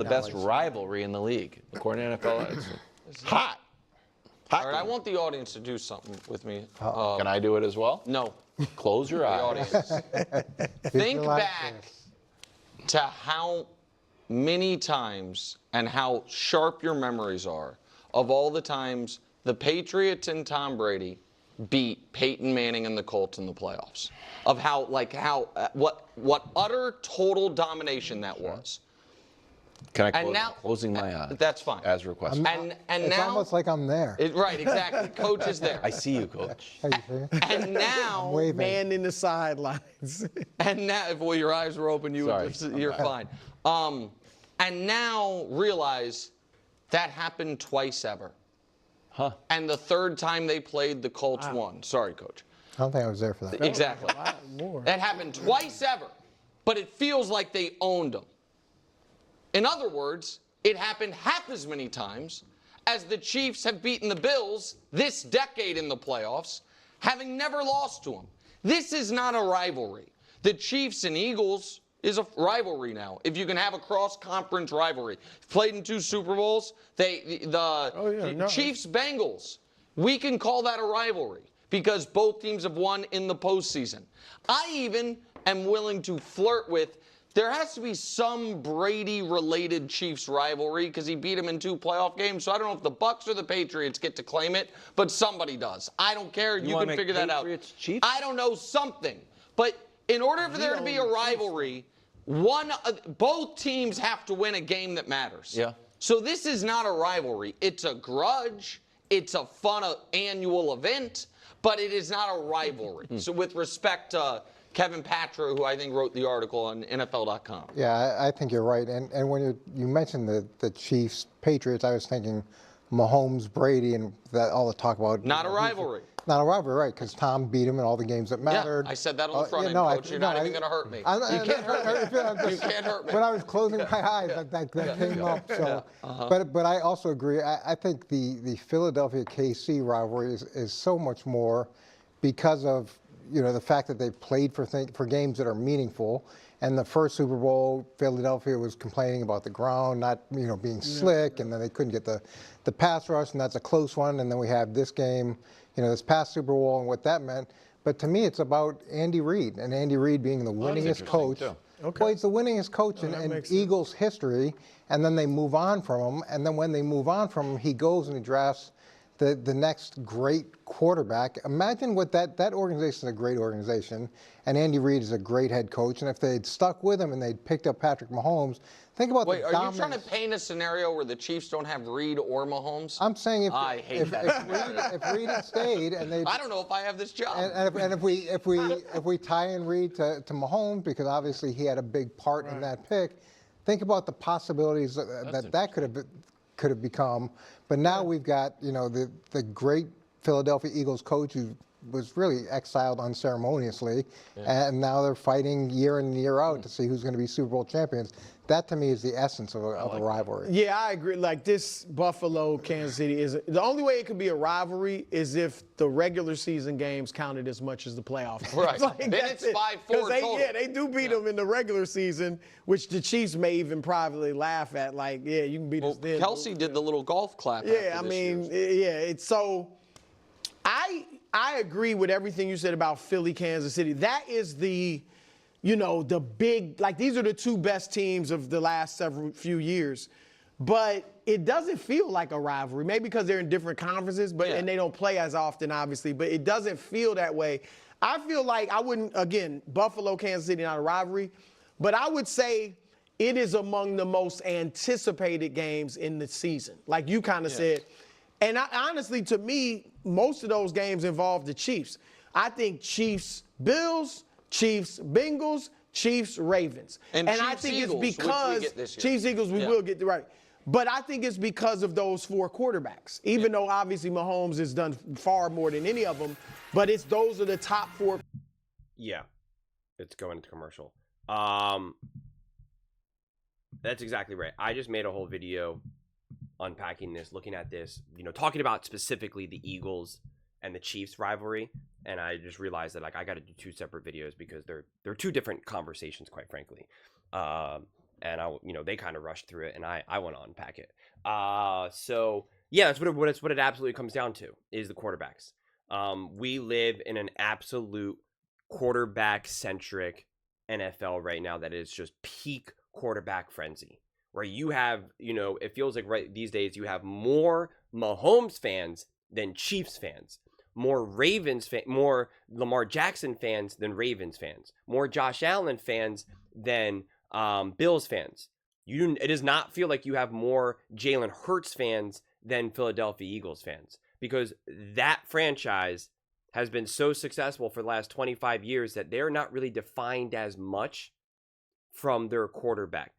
The best rivalry in the league, according to NFL. It's hot. All right, I want the audience to do something with me. Can I do it as well? No. Close your eyes. Audience. Think back to how many times and how sharp your memories are of all the times the Patriots and Tom Brady beat Peyton Manning and the Colts in the playoffs. Of how, what utter total domination that was. Can I close? Closing my eyes. That's fine. As requested. And it's now, almost like I'm there. Right, exactly. Coach is there. I see you, Coach. How you feel? And now, Man in the sidelines. and now, if your eyes were open, you're fine. And now realize that happened twice ever. Huh. And the third time they played, the Colts won. Sorry, Coach. I don't think I was there for that. Exactly. That happened twice ever, but it feels like they owned them. In other words, it happened half as many times as the Chiefs have beaten the Bills this decade in the playoffs, having never lost to them. This is not a rivalry. The Chiefs and Eagles is a rivalry now. If you can have a cross-conference rivalry. Played in 2 Super Bowls. Chiefs-Bengals. We can call that a rivalry because both teams have won in the postseason. I even am willing to flirt with there has to be some Brady-related Chiefs rivalry because he beat him in 2 playoff games. So I don't know if the Bucs or the Patriots get to claim it, but somebody does. I don't care. You can figure that out. Chiefs? I don't know, something. But in order for there to be a rivalry, both teams have to win a game that matters. Yeah. So this is not a rivalry. It's a grudge. It's a fun annual event, but it is not a rivalry. So with respect to Kevin Patra, who I think wrote the article on NFL.com. Yeah, I think you're right. And when you mentioned the Chiefs, Patriots, I was thinking Mahomes, Brady, and that all the talk about. Not a rivalry. Not a rivalry, right? Because Tom beat him in all the games that mattered. Yeah, I said that on the front end, Coach. You're not even going to hurt me. You can't hurt me. You can't hurt me. When I was closing my eyes, that came up. So, but I also agree. I think the Philadelphia KC rivalry is so much more because of the fact that they played for games that are meaningful. And the first Super Bowl, Philadelphia was complaining about the ground not being slick, and then they couldn't get the pass rush, and that's a close one. And then we have this game, this past Super Bowl and what that meant. But to me, it's about Andy Reid, and Andy Reid being the winningest coach. Okay. Well, he's the winningest coach in Eagles history, and then they move on from him. And then when they move on from him, he goes and he drafts the next great quarterback. Imagine what that organization is a great organization, and Andy Reid is a great head coach. And if they'd stuck with him and they'd picked up Patrick Mahomes, think about the dominance. Are you trying to paint a scenario where the Chiefs don't have Reid or Mahomes? I'm saying if Reid had stayed and they. I don't know if I have this job. And if we tie in Reid to Mahomes, because obviously he had a big part in that pick, think about the possibilities that could have become. But now we've got the great Philadelphia Eagles coach who was really exiled unceremoniously, and now they're fighting year in and year out to see who's going to be Super Bowl champions. That to me is the essence of a rivalry. Yeah, I agree. Like this Buffalo, Kansas City is the only way it could be a rivalry is if the regular season games counted as much as the playoff games. Right. Like, then it's 5-4 total. They do beat them in the regular season, which the Chiefs may even privately laugh at. Like, you can beat us then. Kelsey did the little golf clap. It's so. I agree with everything you said about Philly, Kansas City. That is the big, like these are the 2 best teams of the last few years. But it doesn't feel like a rivalry, maybe because they're in different conferences, and they don't play as often, obviously, but it doesn't feel that way. I feel like I wouldn't, again, Buffalo, Kansas City, not a rivalry, but I would say it is among the most anticipated games in the season, like you kind of said. And honestly, to me, most of those games involve the Chiefs. I think Chiefs-Bills, Chiefs-Bengals, Chiefs-Ravens. And I think Eagles, it's because Chiefs-Eagles we will get right. But I think it's because of those 4 quarterbacks. Even though obviously Mahomes has done far more than any of them, but those are the top 4. Yeah, it's going to commercial. That's exactly right. I just made a whole video unpacking this, looking at this, talking about specifically the Eagles and the Chiefs rivalry, and I just realized that I got to do 2 separate videos because they're 2 different conversations, quite frankly. and they kind of rushed through it, and I want to unpack it. So yeah, that's what it absolutely comes down to is the quarterbacks. We live in an absolute quarterback centric NFL right now that is just peak quarterback frenzy, where you have, it feels like right these days you have more Mahomes fans than Chiefs fans, more more Lamar Jackson fans than Ravens fans, more Josh Allen fans than Bills fans. It does not feel like you have more Jalen Hurts fans than Philadelphia Eagles fans, because that franchise has been so successful for the last 25 years that they're not really defined as much from their quarterback.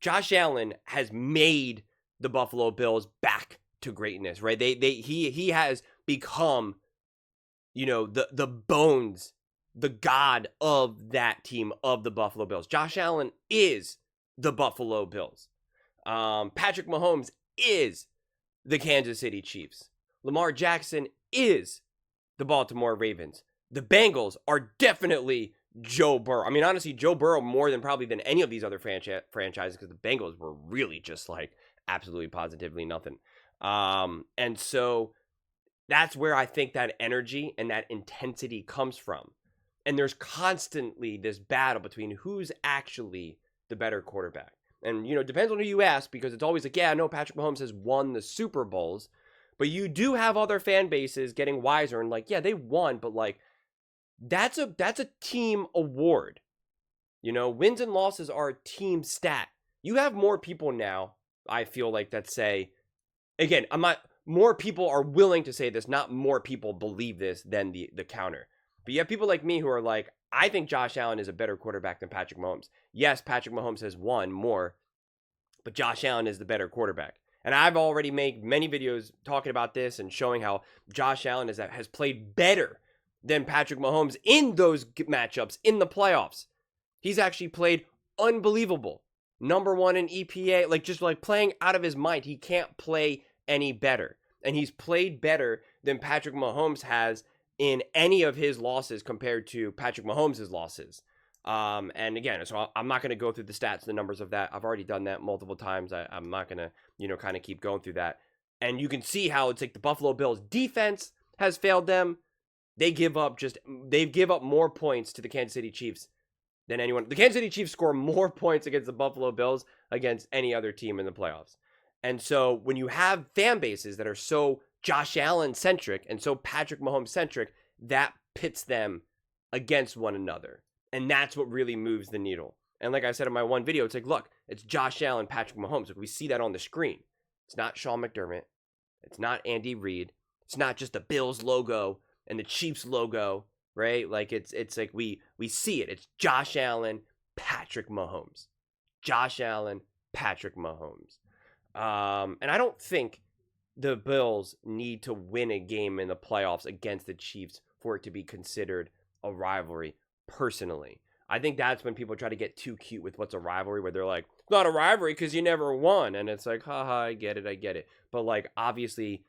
Josh Allen has made the Buffalo Bills back to greatness, right? He has become, the bones, the god of that team, of the Buffalo Bills. Josh Allen is the Buffalo Bills. Patrick Mahomes is the Kansas City Chiefs. Lamar Jackson is the Baltimore Ravens. The Bengals are definitely Joe Burrow. I mean, honestly, Joe Burrow more than probably than any of these other franchises, because the Bengals were really just like absolutely positively nothing. And so that's where I think that energy and that intensity comes from. And there's constantly this battle between who's actually the better quarterback. And, it depends on who you ask, because it's always like, yeah, I know Patrick Mahomes has won the Super Bowls, but you do have other fan bases getting wiser and like, yeah, they won, but like, that's a team award. Wins and losses are a team stat. You have more people now, I feel like, that say, again, more people are willing to say this, not more people believe this than the counter. But you have people like me who are like, I think Josh Allen is a better quarterback than Patrick Mahomes. Yes, Patrick Mahomes has won more, but Josh Allen is the better quarterback. And I've already made many videos talking about this and showing how Josh Allen has played better than Patrick Mahomes in those matchups in the playoffs. He's actually played unbelievable. Number 1 in EPA, just playing out of his mind. He can't play any better. And he's played better than Patrick Mahomes has in any of his losses compared to Patrick Mahomes' losses. And again, so I'm not going to go through the stats, the numbers of that. I've already done that multiple times. I'm not going to, kind of keep going through that. And you can see how it's like the Buffalo Bills defense has failed them. They give up more points to the Kansas City Chiefs than anyone. The Kansas City Chiefs score more points against the Buffalo Bills against any other team in the playoffs. And so when you have fan bases that are so Josh Allen centric and so Patrick Mahomes centric, that pits them against one another. And that's what really moves the needle. And like I said in my one video, it's like, look, it's Josh Allen, Patrick Mahomes. Like, we see that on the screen. It's not Sean McDermott. It's not Andy Reid. It's not just the Bills logo and the Chiefs logo, right? Like it's like we see it. It's Josh Allen, Patrick Mahomes. Josh Allen, Patrick Mahomes. And I don't think the Bills need to win a game in the playoffs against the Chiefs for it to be considered a rivalry, personally. I think that's when people try to get too cute with what's a rivalry, where they're like, it's not a rivalry because you never won. And it's like, haha, I get it. But like, obviously,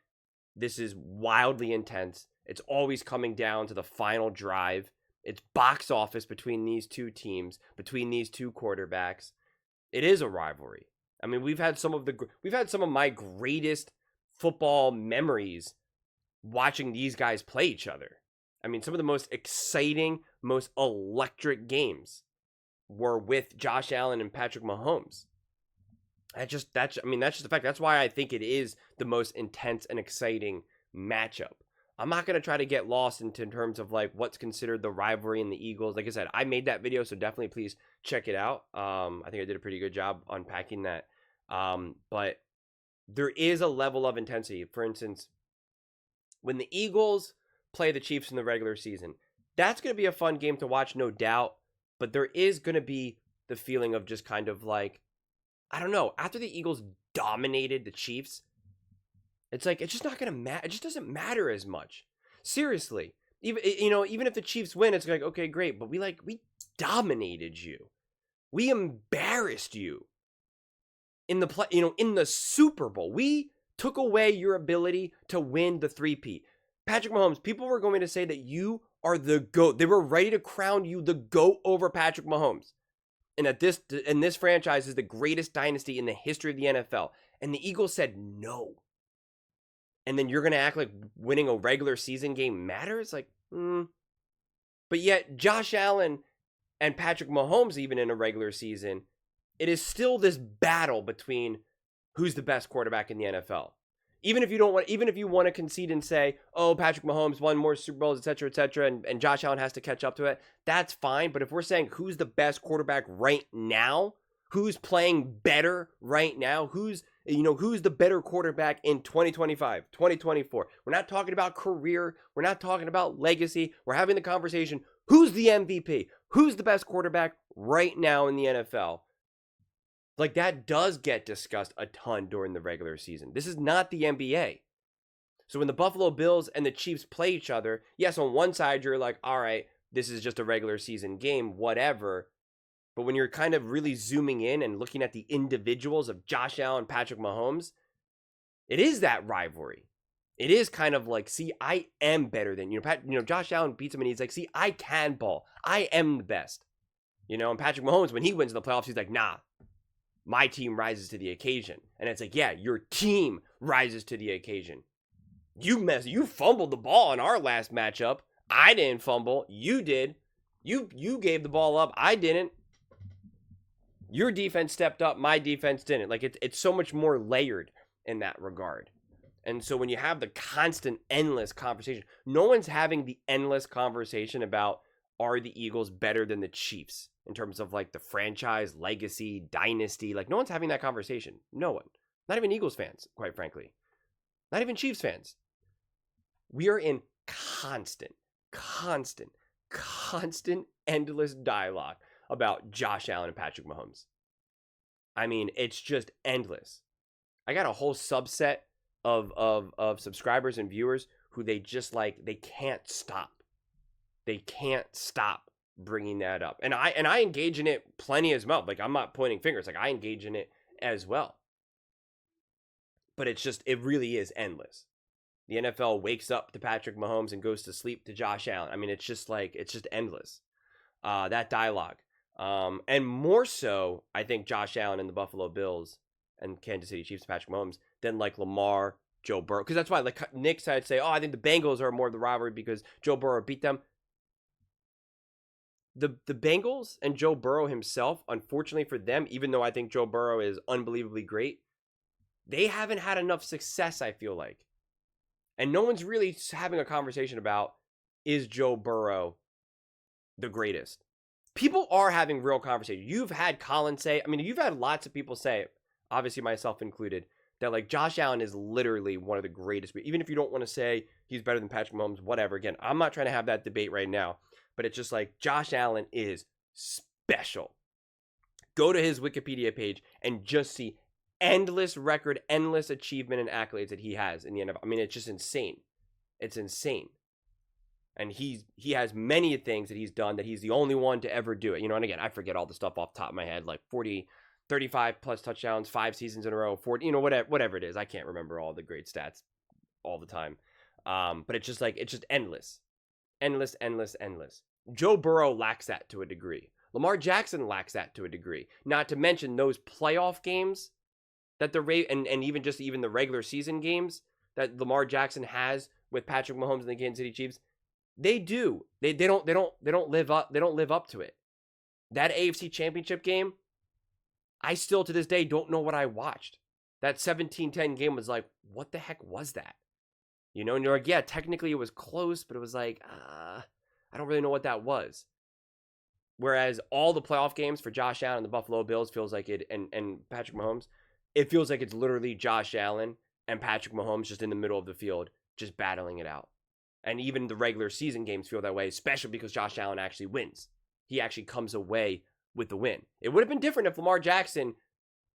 this is wildly intense. It's always coming down to the final drive. It's box office between these two teams, between these two quarterbacks. It is a rivalry. I mean, we've had some of my greatest football memories watching these guys play each other. I mean, some of the most exciting, most electric games were with Josh Allen and Patrick Mahomes. That's just the fact. That's why I think it is the most intense and exciting matchup. I'm not going to try to get lost into terms of like what's considered the rivalry in the Eagles. Like I said, I made that video, so definitely please check it out. I think I did a pretty good job unpacking that. But there is a level of intensity. For instance, when the Eagles play the Chiefs in the regular season, that's going to be a fun game to watch, no doubt. But there is going to be the feeling of just kind of like, I don't know, after the Eagles dominated the Chiefs, it's like, it's just not going to matter. It just doesn't matter as much. Seriously. Even if the Chiefs win, it's like, okay, great. But we dominated you. We embarrassed you in the Super Bowl. We took away your ability to win the three-peat. Patrick Mahomes, people were going to say that you are the GOAT. They were ready to crown you the GOAT over Patrick Mahomes. and that this franchise is the greatest dynasty in the history of the NFL. And the Eagles said no. And then you're going to act like winning a regular season game matters? Like, But yet, Josh Allen and Patrick Mahomes, even in a regular season, it is still this battle between who's the best quarterback in the NFL. Even if you want to concede and say, oh, Patrick Mahomes won more Super Bowls, et cetera, and Josh Allen has to catch up to it, that's fine. But if we're saying who's the best quarterback right now, who's playing better right now, who's the better quarterback in 2025, 2024, we're not talking about career, we're not talking about legacy, we're having the conversation, who's the MVP, who's the best quarterback right now in the NFL? Like, that does get discussed a ton during the regular season. This is not the NBA. So when the Buffalo Bills and the Chiefs play each other, yes, on one side you're like, all right, this is just a regular season game, whatever. But when you're kind of really zooming in and looking at the individuals of Josh Allen, Patrick Mahomes, it is that rivalry. It is kind of like, see, I am better than you. Josh Allen beats him and he's like, see, I can ball. I am the best. And Patrick Mahomes, when he wins in the playoffs, he's like, nah, my team rises to the occasion. And it's like, yeah, your team rises to the occasion. You fumbled the ball in our last matchup. I didn't fumble. You did. You gave the ball up. I didn't. Your defense stepped up. My defense didn't. Like, it's so much more layered in that regard. And so when you have the constant, endless conversation, no one's having the endless conversation about, are the Eagles better than the Chiefs in terms of like the franchise, legacy, dynasty? Like, no one's having that conversation. No one. Not even Eagles fans, quite frankly. Not even Chiefs fans. We are in constant, endless dialogue about Josh Allen and Patrick Mahomes. I mean, it's just endless. I got a whole subset of subscribers and viewers who they just like, they can't stop. They can't stop bringing that up. And I engage in it plenty as well. Like, I'm not pointing fingers. Like, I engage in it as well. But it really is endless. The NFL wakes up to Patrick Mahomes and goes to sleep to Josh Allen. I mean, it's just endless. That dialogue. And more so, I think Josh Allen and the Buffalo Bills and Kansas City Chiefs, Patrick Mahomes, than like Lamar, Joe Burrow. Because that's why, like Nick said, say, oh, I think the Bengals are more of the rivalry because Joe Burrow beat them. The Bengals and Joe Burrow himself, unfortunately for them, even though I think Joe Burrow is unbelievably great, they haven't had enough success, I feel like. And no one's really having a conversation about, is Joe Burrow the greatest? People are having real conversations. You've had Colin say, I mean, you've had lots of people say, obviously myself included, that like Josh Allen is literally one of the greatest. Even if you don't want to say he's better than Patrick Mahomes, whatever. Again, I'm not trying to have that debate right now, but it's just like Josh Allen is special. Go to his Wikipedia page and just see endless record, endless achievement and accolades that he has in the NFL. I mean, it's just insane. It's insane. And he has many things that he's done that he's the only one to ever do it. And again, I forget all the stuff off the top of my head, like 35 plus touchdowns, 5 seasons in a row, 40, whatever it is. I can't remember all the great stats all the time. But it's just endless. Endless. Joe Burrow lacks that to a degree. Lamar Jackson lacks that to a degree. Not to mention those playoff games that and even the regular season games that Lamar Jackson has with Patrick Mahomes and the Kansas City Chiefs. They do. They don't live up to it. That AFC Championship game, I still to this day don't know what I watched. That 17-10 game was like, what the heck was that? And you're like, yeah, technically it was close, but it was like, I don't really know what that was. Whereas all the playoff games for Josh Allen and the Buffalo Bills feels like it, and Patrick Mahomes, it feels like it's literally Josh Allen and Patrick Mahomes just in the middle of the field, just battling it out. And even the regular season games feel that way, especially because Josh Allen actually wins. He actually comes away with the win. It would have been different if Lamar Jackson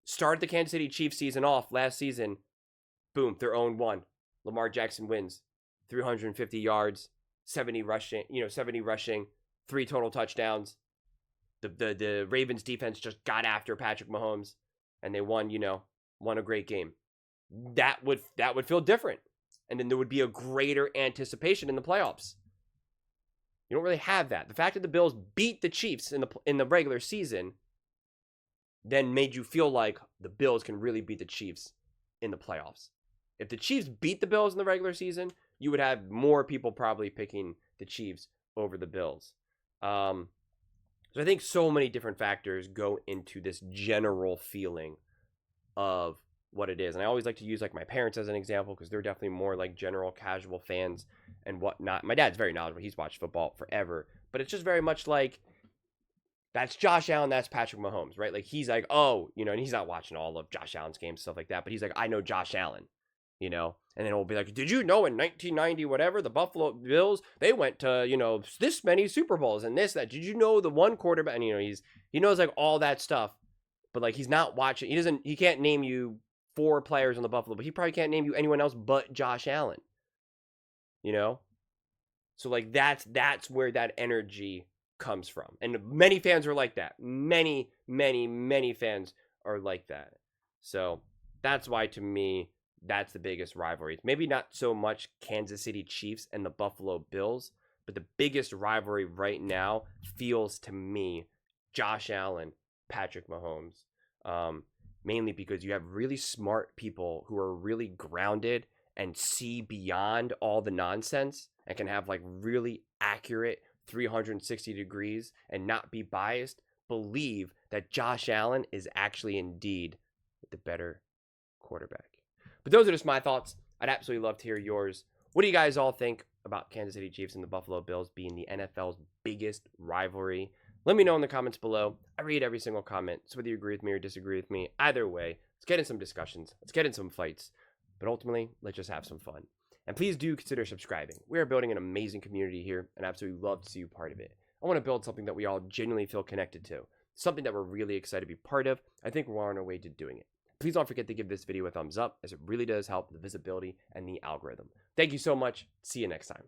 started the Kansas City Chiefs season off last season. Boom, they're 0-1. Lamar Jackson wins. 350 yards, 70 rushing, 3 total touchdowns. The Ravens defense just got after Patrick Mahomes and they won a great game. That would feel different. And then there would be a greater anticipation in the playoffs. You don't really have that. The fact that the Bills beat the Chiefs in the regular season then made you feel like the Bills can really beat the Chiefs in the playoffs. If the Chiefs beat the Bills in the regular season, you would have more people probably picking the Chiefs over the Bills. So I think so many different factors go into this general feeling of what it is. And I always like to use like my parents as an example because they're definitely more like general casual fans and whatnot. My dad's very knowledgeable. He's watched football forever. But it's just very much like, that's Josh Allen, that's Patrick Mahomes, right? Like, he's like, oh, you know, and he's not watching all of Josh Allen's games, stuff like that. But he's like, I know Josh Allen, you know? And then it'll be like, did you know in 1990, whatever, the Buffalo Bills, they went to, you know, this many Super Bowls and this, that. Did you know the one quarterback? And, you know, he knows like all that stuff. But like, he's not watching. He can't name you 4 players on the Buffalo, but he probably can't name you anyone else but Josh Allen. You know? So like that's where that energy comes from. And many fans are like that. Many fans are like that. So that's why to me, that's the biggest rivalry. Maybe not so much Kansas City Chiefs and the Buffalo Bills, but the biggest rivalry right now feels to me Josh Allen, Patrick Mahomes. Mainly because you have really smart people who are really grounded and see beyond all the nonsense and can have like really accurate 360 degrees and not be biased, believe that Josh Allen is actually indeed the better quarterback. But those are just my thoughts. I'd absolutely love to hear yours. What do you guys all think about Kansas City Chiefs and the Buffalo Bills being the NFL's biggest rivalry? Let me know in the comments below. I read every single comment, so whether you agree with me or disagree with me, either way, let's get in some discussions. Let's get in some fights. But ultimately, let's just have some fun. And please do consider subscribing. We are building an amazing community here, and I absolutely love to see you part of it. I want to build something that we all genuinely feel connected to, something that we're really excited to be part of. I think we're on our way to doing it. Please don't forget to give this video a thumbs up, as it really does help the visibility and the algorithm. Thank you so much. See you next time.